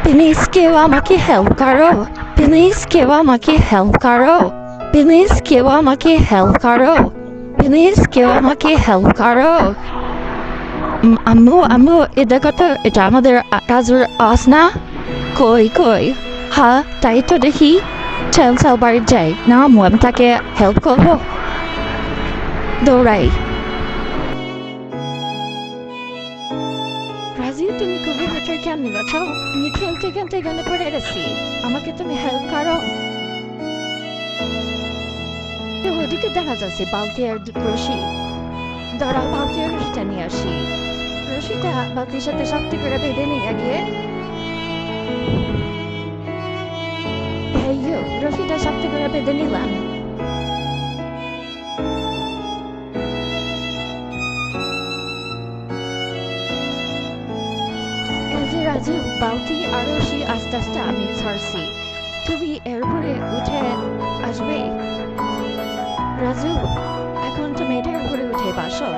Please কেউ আমাকে help করো, প্লিজ কেউ আমাকে হেল্প করো, প্লিজ কেউ আমাকে হেল্প করো, প্লিজ কেউ আমাকে হেল্প করো। আম্মু আম্মু এটা কত, এটা আমাদের কাজের আস না? কই কই, হ্যাঁ তাই তো দেখি। চল চল বাড়ি যাই, না আম্মু আমি তাকে হেল্প করবো। দৌড়াই। রাজি তুমি খুবই ভেতর কেমনি গেছো? আমি খেলতে খেলতে এখানে পড়ে গেছি, আমাকে তুমি হেল্প করো। ওদিকে দেখা যাচ্ছে বালতি আর রশি, দাঁড়াও বালতি আর রশিটা নিয়ে আসি। রশিটা বালতির সাথে শক্তি করে বেঁধে নিয়ে গিয়ে, হেইয়ো রশিটা শক্তি করে বেঁধে নিলাম। রাজু বালতি আর রশি আস্তে আস্তে আমি ধরছি, তুমি এর উপরে উঠে আসবে। রাজু এখন তুমি এটার উপরে উঠে বসো।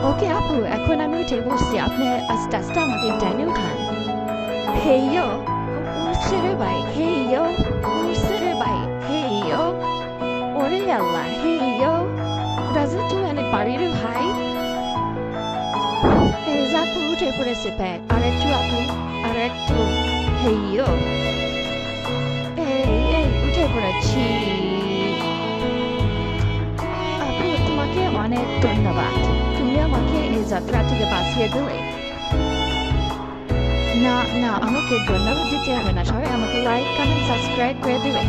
ওকে আপু এখন আমি উঠে বসছি, আপনি আস্তে আস্তে আমাকে টেনে উঠান। হেইয়ো উঠছে রে ভাই, হেইয়ো উঠছে রে ভাই, হেইয়ো ওরে আল্লাহ, হেইয়ো রাজু তুই অনেক পারি রে ভাই। এই যে আপু উঠে পড়েছে প্যাক, আর একটু আপু, আর একটু, হেইয়ো এই এই উঠে পড়েছি। আপু তোমাকে অনেক ধন্যবাদ, তুমি আমাকে এই যাত্রা থেকে বাঁচিয়ে দিলে। না না আমাকে ধন্যবাদ দিতে হবে না, সবাই আমাকে লাইক কমেন্ট সাবস্ক্রাইব করে দিবে।